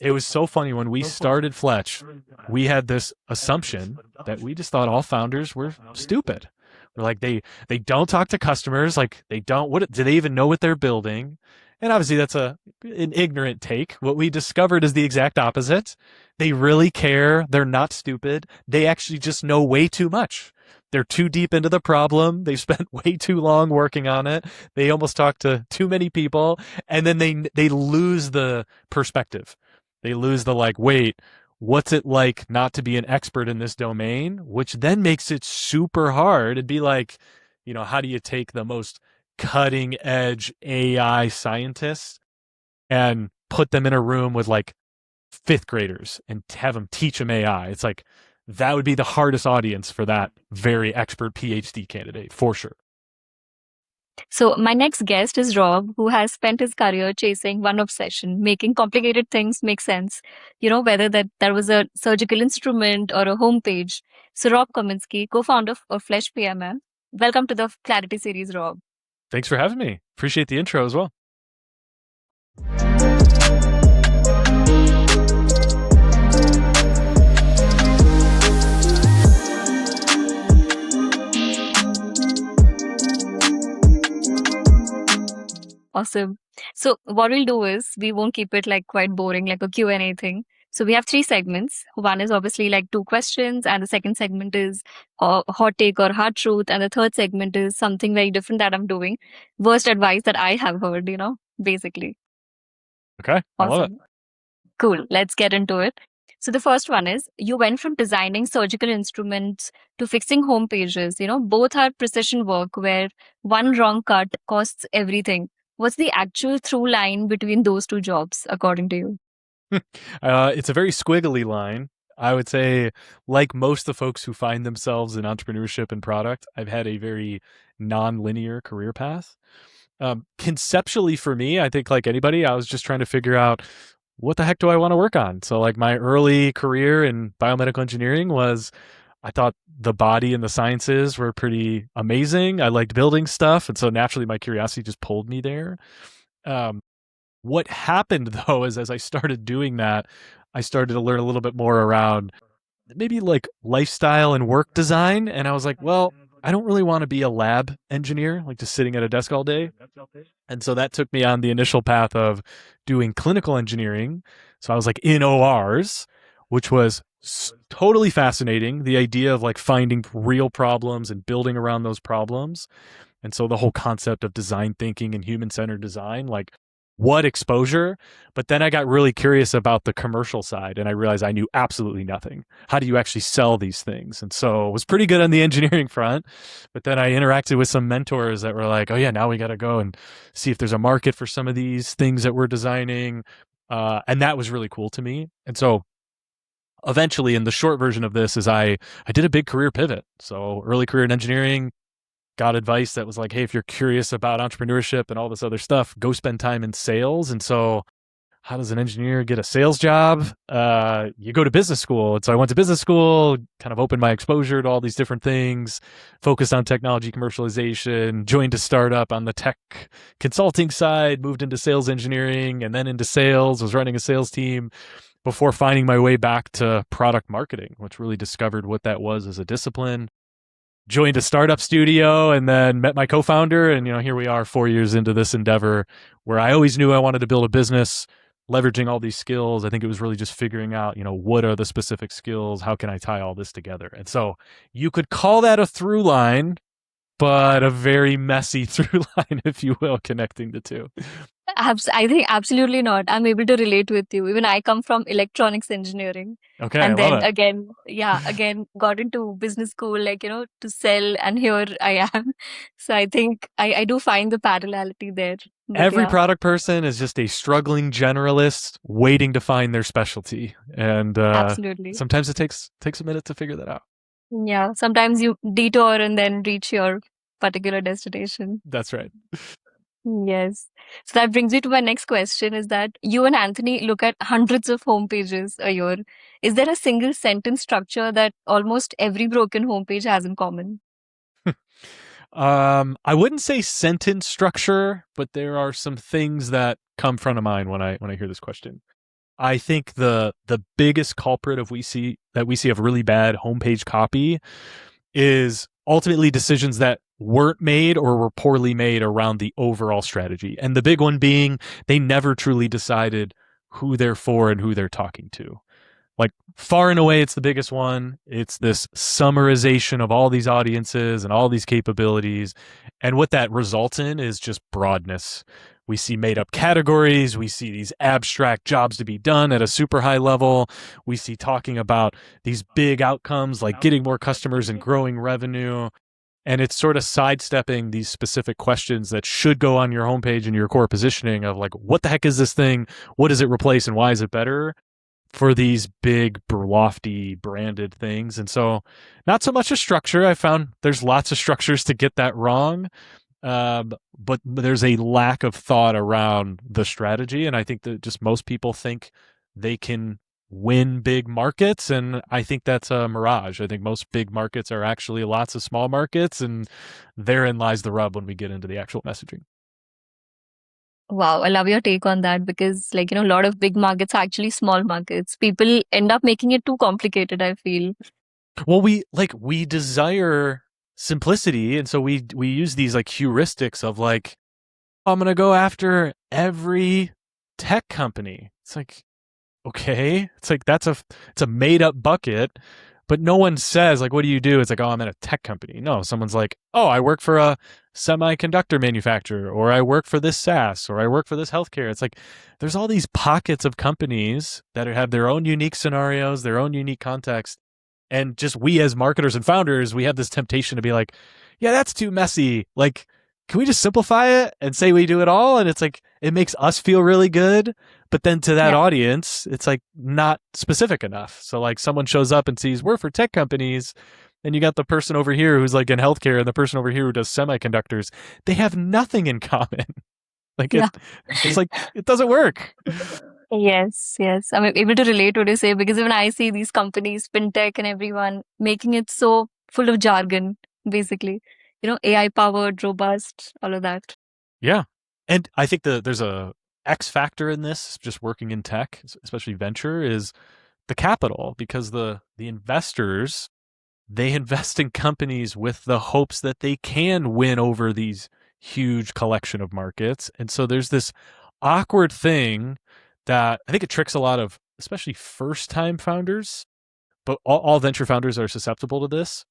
It was so funny when we started Fletch, we had this assumption that we just thought all founders were stupid. We're like they don't talk to customers, like they don't what do they even know what they're building? And obviously that's an ignorant take. What we discovered is the exact opposite. They really care. They're not stupid. They actually just know way too much. They're too deep into the problem. They've spent way too long working on it. They almost talk to too many people, and then they lose the perspective. They lose the like, wait, what's it like not to be an expert in this domain? Which then makes it super hard. It'd be like, how do you take the most cutting edge AI scientists and put them in a room with like fifth graders and have them teach them AI? It's like that would be the hardest audience for that very expert PhD candidate for sure. So my next guest is Rob, who has spent his career chasing one obsession, making complicated things make sense. Whether that was a surgical instrument or a homepage. So Rob Kaminski, co-founder of FletchPMM. Welcome to the Clarity series, Rob. Thanks for having me. Appreciate the intro as well. Awesome. So what we'll do is we won't keep it like quite boring, like a Q&A thing. So we have three segments. One is obviously like two questions, and the second segment is a hot take or hard truth, and the third segment is something very different that I'm doing. Worst advice that I have heard, basically. Okay. I love it. Awesome. Cool. Let's get into it. So the first one is you went from designing surgical instruments to fixing home pages. Both are precision work where one wrong cut costs everything. What's the actual through line between those two jobs, according to you? It's a very squiggly line. I would say, like most of the folks who find themselves in entrepreneurship and product, I've had a very non-linear career path. Conceptually, for me, I think like anybody, I was just trying to figure out what the heck do I want to work on. So, like my early career in biomedical engineering was, I thought the body and the sciences were pretty amazing. I liked building stuff, and so naturally, my curiosity just pulled me there. Um, what happened though is as I started doing that, I started to learn a little bit more around maybe like lifestyle and work design. And I was like, well, I don't really want to be a lab engineer, like just sitting at a desk all day. And so that took me on the initial path of doing clinical engineering. So I was like in ORs, which was totally fascinating. The idea of like finding real problems and building around those problems. And so the whole concept of design thinking and human centered design, like what exposure. But then I got really curious about the commercial side and I realized I knew absolutely nothing. How do you actually sell these things? And so I was pretty good on the engineering front. But then I interacted with some mentors that were like, oh, yeah, now we got to go and see if there's a market for some of these things that we're designing. And that was really cool to me. And so eventually, in the short version of this, is I did a big career pivot. So early career in engineering, got advice that was like, hey, if you're curious about entrepreneurship and all this other stuff, go spend time in sales. And so how does an engineer get a sales job? You go to business school. And so I went to business school, kind of opened my exposure to all these different things, focused on technology commercialization, joined a startup on the tech consulting side, moved into sales engineering and then into sales, was running a sales team before finding my way back to product marketing, which really discovered what that was as a discipline. Joined a startup studio and then met my co-founder. And, here we are 4 years into this endeavor where I always knew I wanted to build a business, leveraging all these skills. I think it was really just figuring out, what are the specific skills? How can I tie all this together? And so you could call that a through line, but a very messy through line, if you will, connecting the two. I think absolutely not. I'm able to relate with you. Even I come from electronics engineering. Okay, I And love then it. again, got into business school, like, to sell. And here I am. So I think I do find the parallelity there. But Every yeah, product person is just a struggling generalist waiting to find their specialty. And absolutely. sometimes it takes a minute to figure that out. Yeah. Sometimes you detour and then reach your particular destination. That's right. Yes. So that brings me to my next question is that you and Anthony look at hundreds of homepages a year. Is there a single sentence structure that almost every broken homepage has in common? I wouldn't say sentence structure, but there are some things that come front of mind when I hear this question. I think the biggest culprit of we see of really bad homepage copy is ultimately decisions that weren't made or were poorly made around the overall strategy. And the big one being they never truly decided who they're for and who they're talking to. Like far and away, it's the biggest one. It's this summarization of all these audiences and all these capabilities. And what that results in is just broadness. We see made up categories. We see these abstract jobs to be done at a super high level. We see talking about these big outcomes like getting more customers and growing revenue. And it's sort of sidestepping these specific questions that should go on your homepage and your core positioning of like, what the heck is this thing? What does it replace and why is it better? For these big, lofty, branded things. And so, not so much a structure. I found there's lots of structures to get that wrong, but there's a lack of thought around the strategy. And I think that just most people think they can win big markets. And I think that's a mirage. I think most big markets are actually lots of small markets. And therein lies the rub when we get into the actual messaging. Wow, I love your take on that because, like, a lot of big markets are actually small markets. People end up making it too complicated, I feel. Well, we desire simplicity, and so we use these like heuristics of like, I'm gonna go after every tech company. It's like, okay, it's like it's a made up bucket, but no one says like, what do you do? It's like, oh, I'm at a tech company. No, someone's like, oh, I work for a semiconductor manufacturer, or I work for this SaaS, or I work for this healthcare. It's like there's all these pockets of companies that have their own unique scenarios, their own unique context, and just we as marketers and founders, we have this temptation to be like, yeah, that's too messy. Like, can we just simplify it and say we do it all? And it's like, it makes us feel really good. But then to that Yeah. audience, it's like not specific enough. So like someone shows up and sees we're for tech companies, and you got the person over here who's like in healthcare and the person over here who does semiconductors. They have nothing in common. Like Yeah. it's like it doesn't work. Yes, yes. I'm able to relate what you say because even I see these companies, fintech and everyone making it so full of jargon, basically. AI powered, robust, all of that. Yeah. And I think there's a X factor in this, just working in tech, especially venture, is the capital because the investors they invest in companies with the hopes that they can win over these huge collection of markets. And so there's this awkward thing that I think it tricks a lot of especially first time founders, but all venture founders are susceptible to this,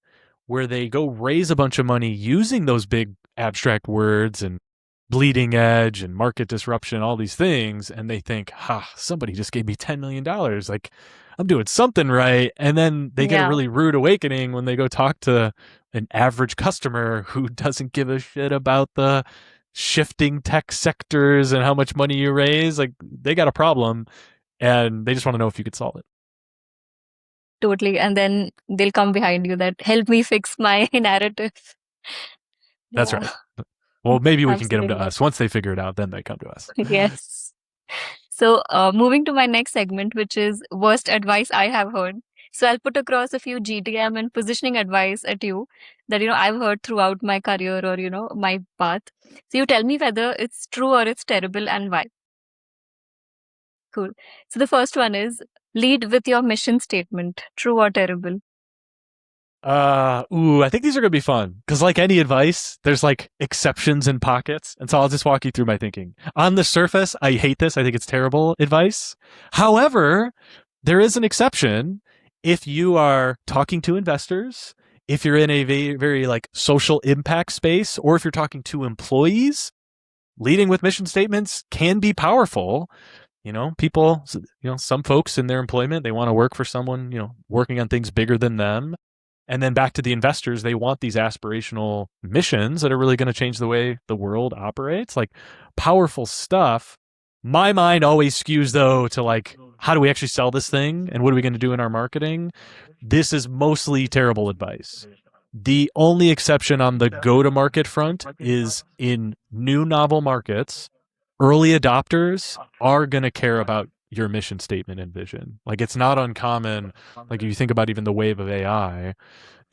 where they go raise a bunch of money using those big abstract words and bleeding edge and market disruption, all these things, and they think, ha, somebody just gave me $10 million. Like, I'm doing something right. And then they get a Yeah, really rude awakening when they go talk to an average customer who doesn't give a shit about the shifting tech sectors and how much money you raise. Like, they got a problem and they just want to know if you could solve it. totally. And then they'll come behind you that help me fix my narrative. That's Yeah, right. Well, maybe we can get them to absolutely. us. Once they figure it out, then they come to us. Yes. So, moving to my next segment, which is worst advice I have heard. So, I'll put across a few GTM and positioning advice at you that, I've heard throughout my career or, my path. So, you tell me whether it's true or it's terrible and why. Cool. So, the first one is lead with your mission statement, true or terrible. I think these are gonna be fun because, like any advice, there's like exceptions and pockets, and so I'll just walk you through my thinking. On the surface, I hate this. I think it's terrible advice. However, there is an exception if you are talking to investors, if you're in a very, very like social impact space, or if you're talking to employees. Leading with mission statements can be powerful. People, some folks in their employment, they want to work for someone, working on things bigger than them. And then back to the investors, they want these aspirational missions that are really going to change the way the world operates. Like powerful stuff. My mind always skews though to like, how do we actually sell this thing? And what are we going to do in our marketing? This is mostly terrible advice. The only exception on the go to market front is in new novel markets, early adopters are going to care about your mission statement and vision. Like it's not uncommon, like if you think about even the wave of AI,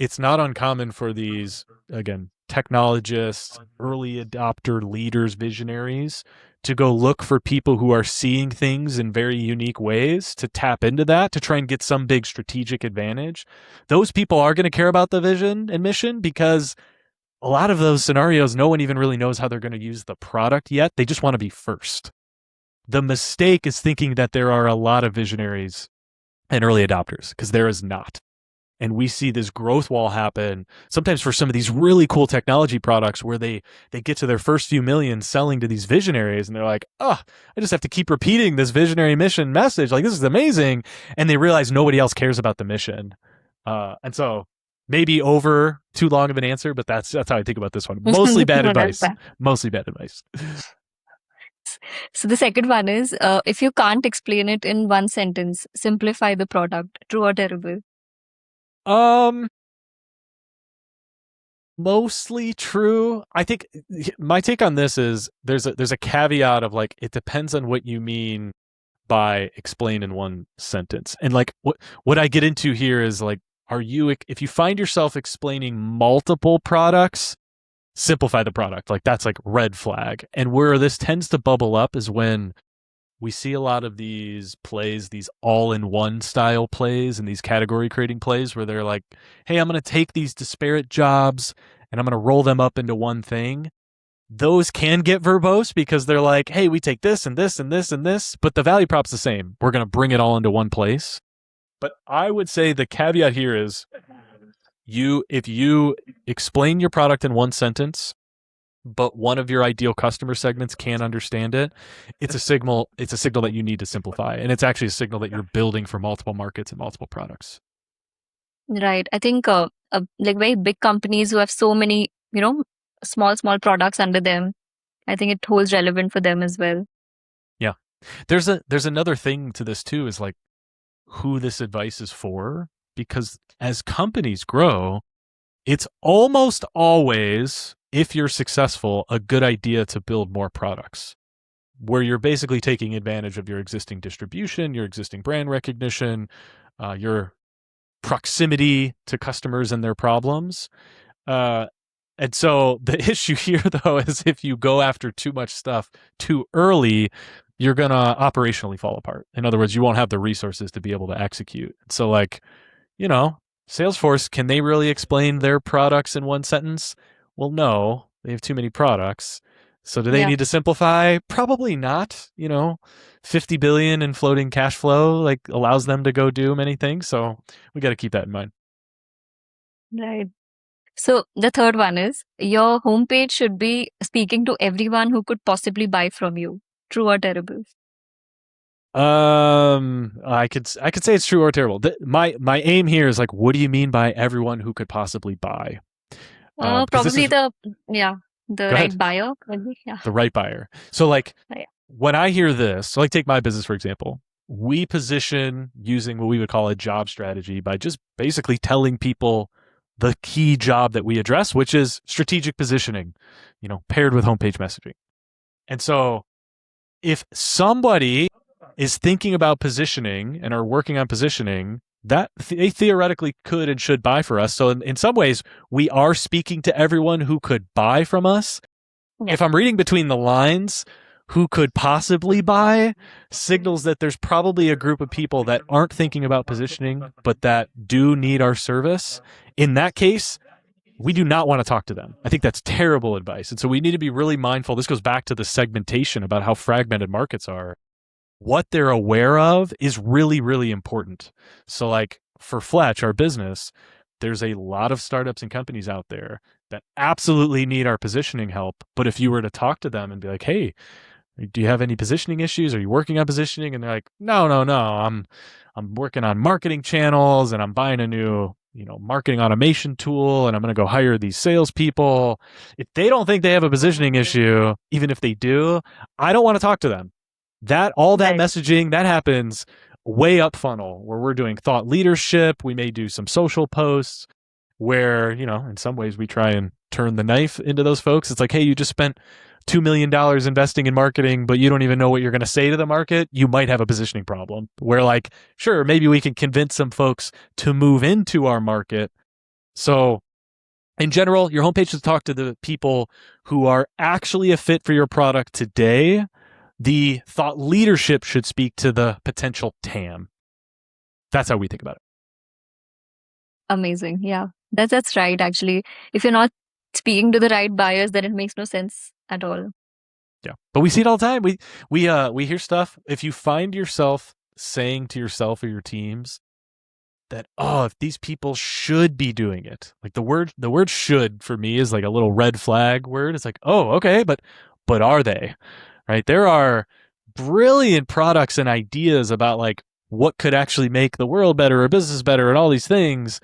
it's not uncommon for these, again, technologists, early adopter leaders, visionaries to go look for people who are seeing things in very unique ways to tap into that to try and get some big strategic advantage. Those people are going to care about the vision and mission because a lot of those scenarios, no one even really knows how they're going to use the product yet. They just want to be first. The mistake is thinking that there are a lot of visionaries and early adopters because there is not. And we see this growth wall happen sometimes for some of these really cool technology products where they get to their first few million selling to these visionaries and they're like, oh, I just have to keep repeating this visionary mission message, like this is amazing, and they realize nobody else cares about the mission. And so maybe over too long of an answer, but that's how I think about this one. Mostly bad No, that's advice. bad. Mostly bad advice. So the second one is, if you can't explain it in one sentence, simplify the product. True or terrible? um Mostly true. I think my take on this is there's a caveat of like it depends on what you mean by explain in one sentence. And like what I get into here is like, are you, if you find yourself explaining multiple products, simplify the product. Like that's like red flag. And where this tends to bubble up is when we see a lot of these plays, these all-in-one style plays and these category creating plays where they're like, hey, I'm going to take these disparate jobs and I'm going to roll them up into one thing. Those can get verbose because they're like, hey, we take this and this and this and this, but the value prop's the same. We're going to bring it all into one place. But I would say the caveat here is if you explain your product in one sentence, but one of your ideal customer segments can't understand it, it's a signal that you need to simplify. And it's actually a signal that you're building for multiple markets and multiple products. Right. I think like very big companies who have so many, small products under them, I think it holds relevant for them as well. Yeah. There's another thing to this too, is like who this advice is for, because as companies grow, it's almost always, if you're successful, a good idea to build more products where you're basically taking advantage of your existing distribution, your existing brand recognition, your proximity to customers and their problems. And so the issue here, though, is if you go after too much stuff too early, you're going to operationally fall apart. In other words, you won't have the resources to be able to execute. So, like, Salesforce, can they really explain their products in one sentence? Well, no, they have too many products. So do they Yeah. need to simplify? Probably not. 50 billion in floating cash flow like allows them to go do many things. So we got to keep that in mind. Right. So the third one is, your homepage should be speaking to everyone who could possibly buy from you. True or terrible? I could say it's true or terrible. My aim here is like, what do you mean by everyone who could possibly buy? Because this Probably is the go right ahead. buyer. Maybe. Yeah. The right buyer. So like Yeah. when I hear this, so like take my business for example, we position using what we would call a job strategy by just basically telling people the key job that we address, which is strategic positioning, paired with homepage messaging. And so if somebody is thinking about positioning and are working on positioning, that they theoretically could and should buy for us. So in some ways, we are speaking to everyone who could buy from us. Yeah. If I'm reading between the lines, who could possibly buy signals that there's probably a group of people that aren't thinking about positioning, but that do need our service. In that case, we do not want to talk to them. I think that's terrible advice. And so we need to be really mindful. This goes back to the segmentation about how fragmented markets are. What they're aware of is really, really important. So, like for Fletch, our business, there's a lot of startups and companies out there that absolutely need our positioning help. But if you were to talk to them and be like, hey, do you have any positioning issues? Are you working on positioning? And they're like, no. I'm working on marketing channels and I'm buying a new, marketing automation tool and I'm going to go hire these salespeople. If they don't think they have a positioning issue, even if they do, I don't want to talk to them. All that Right. messaging that happens way up funnel where we're doing thought leadership. We may do some social posts where, in some ways we try and turn the knife into those folks. It's like, hey, you just spent $2 million investing in marketing, but you don't even know what you're going to say to the market. You might have a positioning problem where like, sure, maybe we can convince some folks to move into our market. So In general, your homepage should talk to the people who are actually a fit for your product today. The thought leadership should speak to the potential TAM. That's how we think about it. Amazing. Yeah. That's right, actually. If you're not speaking to the right buyers, then it makes no sense at all. Yeah, but we see it all the time. We hear stuff. If you find yourself saying to yourself or your teams that, oh, if these people should be doing it, like the word should for me is like a little red flag word. It's like, oh, okay, but are they? Right? There are brilliant products and ideas about like what could actually make the world better or business better and all these things.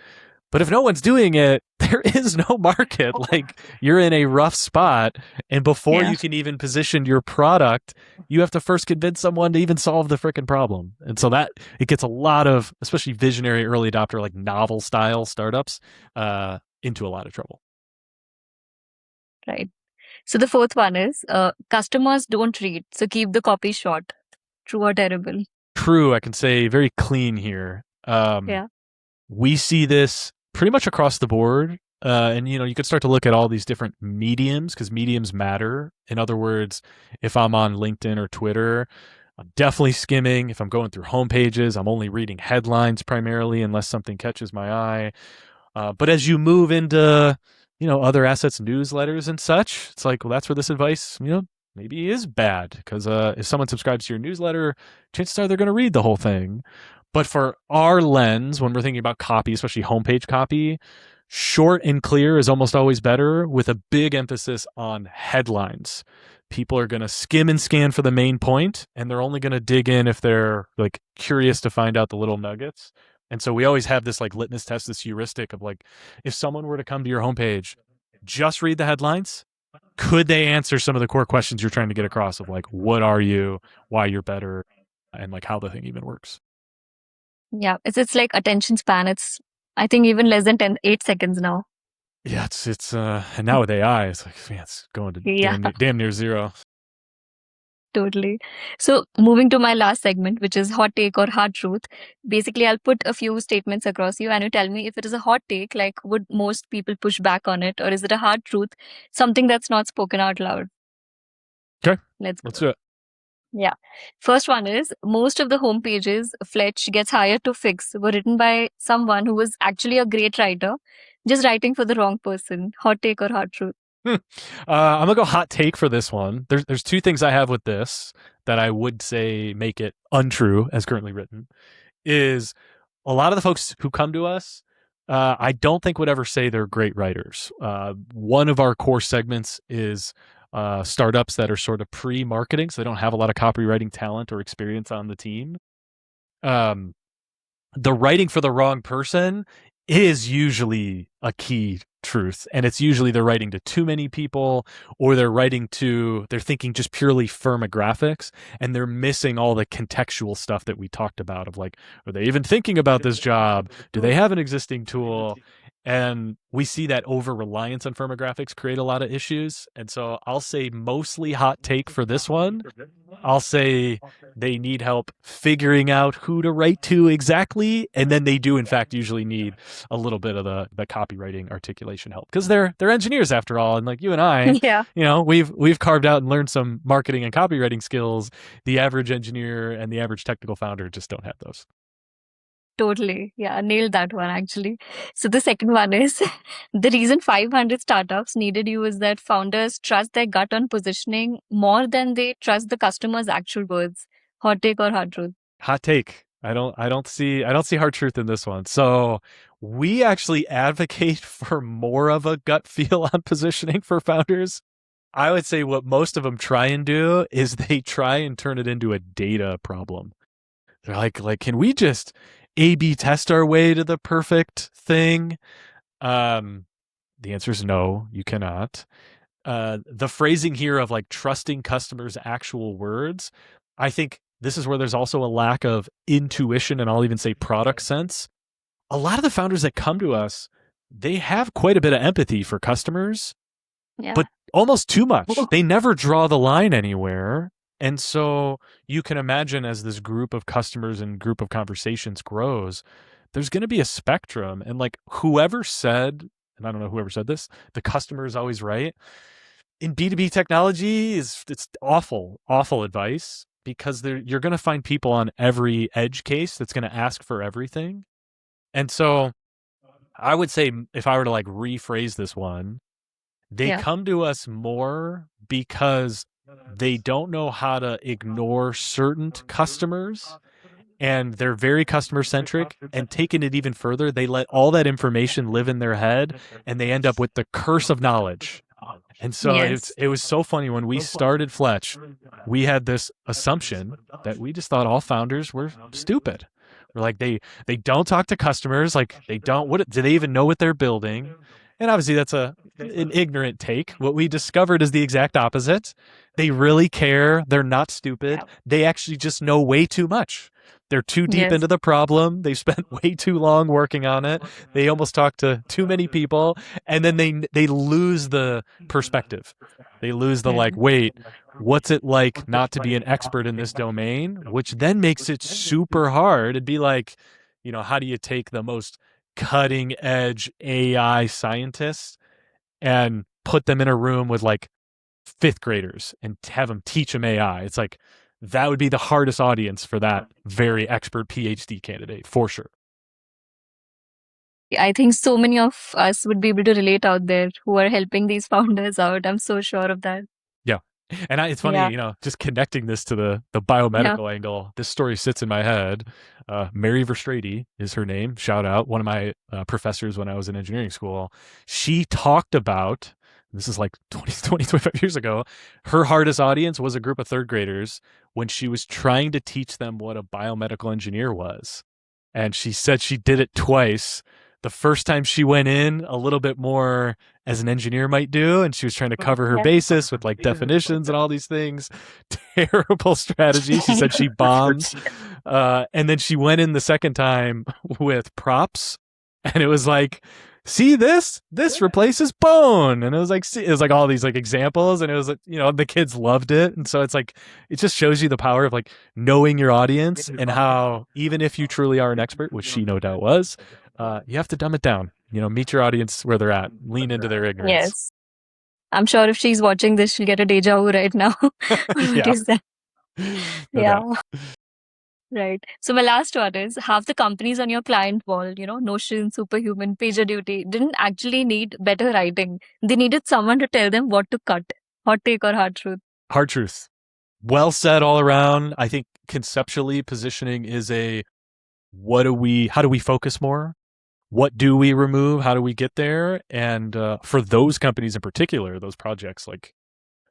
But if no one's doing it, there is no market. Like you're in a rough spot. And before Yeah. you can even position your product, you have to first convince someone to even solve the freaking problem. And so that it gets a lot of, especially visionary early adopter, like novel style startups, into a lot of trouble. Right. So the fourth one is customers don't read, so keep the copy short. True or terrible? True, I can say very clean here. Yeah. We see this pretty much across the board. And you could start to look at all these different mediums because mediums matter. In other words, if I'm on LinkedIn or Twitter, I'm definitely skimming. If I'm going through homepages, I'm only reading headlines primarily unless something catches my eye. But as you move into, other assets, newsletters and such, it's like, well, that's where this advice, maybe is bad because if someone subscribes to your newsletter, chances are they're going to read the whole thing. But for our lens, when we're thinking about copy, especially homepage copy, short and clear is almost always better with a big emphasis on headlines. People are going to skim and scan for the main point, and they're only going to dig in if they're like curious to find out the little nuggets. And so we always have this like litmus test, this heuristic of like, if someone were to come to your homepage, just read the headlines. Could they answer some of the core questions you're trying to get across of like, what are you, why you're better, and like how the thing even works? Yeah. It's like attention span. It's I think even less than 8 seconds now. Yeah, it's and now with AI, it's like, man, it's going to Yeah. damn near zero. Totally. So moving to my last segment, which is hot take or hard truth. Basically, I'll put a few statements across you and you tell me if it is a hot take, like would most people push back on it, or is it a hard truth, something that's not spoken out loud? Okay, Let's let's go. do it. Yeah. First one is most of the home pages Fletch gets hired to fix were written by someone who was actually a great writer, just writing for the wrong person. Hot take or hard truth? I'm gonna go hot take for this one. There's two things I have with this that I would say make it untrue as currently written. Is a lot of the folks who come to us, I don't think would ever say they're great writers. One of our core segments is startups that are sort of pre-marketing, so they don't have a lot of copywriting talent or experience on the team. Um, the writing for the wrong person is usually a key truth, and it's usually they're writing to too many people, or they're thinking just purely firmographics, and they're missing all the contextual stuff that we talked about of like, are they even thinking about this job, do they have an existing tool? And we see that over reliance on firmographics create a lot of issues. And so I'll say mostly hot take for this one. I'll say they need help figuring out who to write to exactly, and then they do in fact usually need a little bit of the copywriting articulation help because they're engineers after all, and like you and I, Yeah. we've carved out and learned some marketing and copywriting skills. The average engineer and the average technical founder just don't have those. Totally. Yeah, nailed that one actually. So the second one is the reason 500 startups needed you is that founders trust their gut on positioning more than they trust the customer's actual words. Hot take or hard truth? Hot take. I don't see hard truth in this one. So we actually advocate for more of a gut feel on positioning for founders. I would say what most of them try and do is they try and turn it into a data problem. They're like, can we just A/B test our way to the perfect thing? Um, the answer is no, you cannot. The phrasing here of like trusting customers' actual words, I think this is where there's also a lack of intuition and I'll even say product sense. A lot of the founders that come to us, they have quite a bit of empathy for customers, Yeah. but almost too much. They never draw the line anywhere. And so you can imagine as this group of customers and group of conversations grows, there's going to be a spectrum. And like whoever said and I don't know whoever said this, the customer is always right. In B2B technology, it's awful advice, because you're going to find people on every edge case that's going to ask for everything. And so I would say, if I were to like rephrase this one, they Yeah. come to us more because they don't know how to ignore certain customers, and they're very customer centric, and taking it even further, they let all that information live in their head, and they end up with the curse of knowledge. And so Yes. it was so funny when we started Fletch, we had this assumption that we just thought all founders were stupid. We're like, they don't talk to customers, like they don't, what do they even know what they're building? And obviously that's an ignorant take. What we discovered is the exact opposite. They really care. They're not stupid. They actually just know way too much. They're too deep Yes. into the problem. They've spent way too long working on it. They almost talk to too many people, and then they lose the perspective. They lose the like, Mm. wait, what's it like not to be an expert in this domain? Which then makes it super hard. It'd be like, how do you take the most cutting edge AI scientists and put them in a room with like fifth graders and have them teach them AI? It's like, that would be the hardest audience for that very expert PhD candidate, for sure. I think so many of us would be able to relate out there who are helping these founders out. I'm so sure of that. Yeah. And it's funny, Yeah. just connecting this to the Yeah. biomedical angle. This story sits in my head. Mary Verstrady is her name. Shout out. One of my professors when I was in engineering school. She talked about, this is like 25 years ago, her hardest audience was a group of third graders when she was trying to teach them what a biomedical engineer was. And she said she did it twice. The first time she went in a little bit more as an engineer might do, and she was trying to cover her Yeah. basis with like definitions and all these things. Terrible strategy. She said she bombed. And then she went in the second time with props, and it was like, see this? This replaces bone. And it was like, see, it was like all these like examples, and it was like, the kids loved it. And so it's like, it just shows you the power of like knowing your audience, and how even if you truly are an expert, which she no doubt was, you have to dumb it down. Meet your audience where they're at. Lean into their ignorance. Yes. I'm sure if she's watching this, she'll get a deja vu right now. What Yeah, is that? no doubt. Yeah. Right. So my last one is, half the companies on your client wall, Notion, Superhuman, PagerDuty, didn't actually need better writing. They needed someone to tell them what to cut. Hot take or hard truth? Hard truth. Well said all around. I think conceptually positioning is how do we focus more? What do we remove? How do we get there? And for those companies in particular, those projects, like,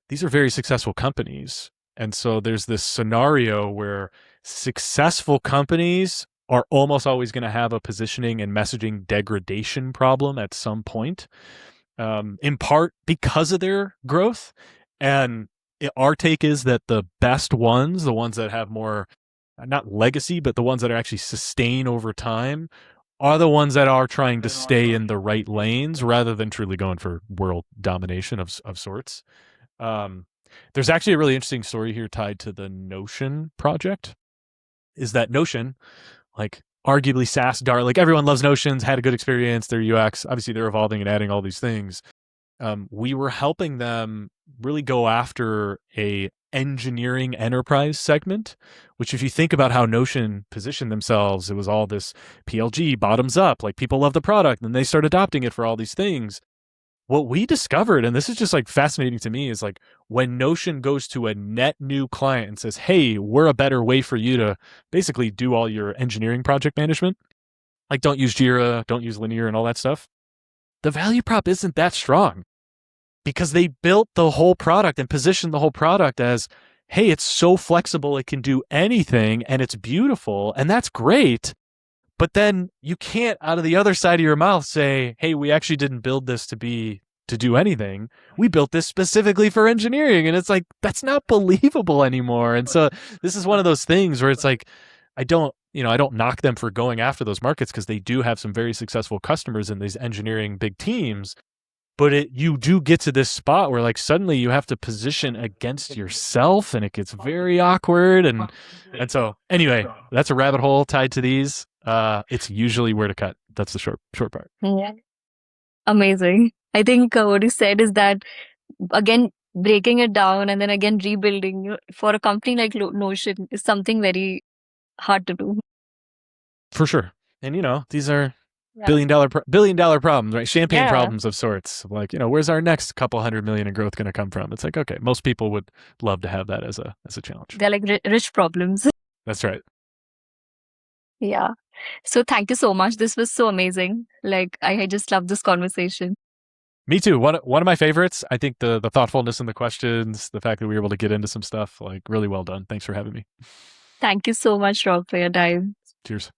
these are very successful companies. And so there's this scenario where successful companies are almost always going to have a positioning and messaging degradation problem at some point, in part because of their growth. And our take is that the best ones, the ones that have more, not legacy, but the ones that are actually sustain over time, are the ones that are trying to stay in the right lanes rather than truly going for world domination of sorts. There's actually a really interesting story here tied to the Notion project. Is that Notion, like arguably SaaS dart, like everyone loves Notions, had a good experience, their UX, obviously they're evolving and adding all these things. We were helping them really go after a engineering enterprise segment, which, if you think about how Notion positioned themselves, it was all this PLG bottoms up, like people love the product and they start adopting it for all these things. What we discovered, and this is just like fascinating to me, is like when Notion goes to a net new client and says, hey, we're a better way for you to basically do all your engineering project management, like don't use Jira, don't use Linear and all that stuff, the value prop isn't that strong, because they built the whole product and positioned the whole product as, hey, it's so flexible, it can do anything, and it's beautiful, and that's great. But then you can't, out of the other side of your mouth, say, hey, we actually didn't build this to do anything. We built this specifically for engineering. And it's like, that's not believable anymore. And so this is one of those things where it's like, I don't knock them for going after those markets, because they do have some very successful customers in these engineering big teams. But you do get to this spot where like suddenly you have to position against yourself, and it gets very awkward. And so anyway, that's a rabbit hole tied to these. It's usually where to cut. That's the short part. Yeah. Amazing. I think what you said is that, again, breaking it down and then again rebuilding for a company like Notion is something very hard to do. For sure. And these are Yeah. billion dollar problems, right? Champagne Yeah. problems of sorts. Like, where's our next couple hundred million in growth going to come from? It's like, okay, most people would love to have that as a challenge. They're like rich problems. That's right. Yeah. So thank you so much. This was so amazing. Like I just love this conversation. Me too. One of my favorites. I think the thoughtfulness in the questions, the fact that we were able to get into some stuff, like really well done. Thanks for having me. Thank you so much, Rob, for your time. Cheers.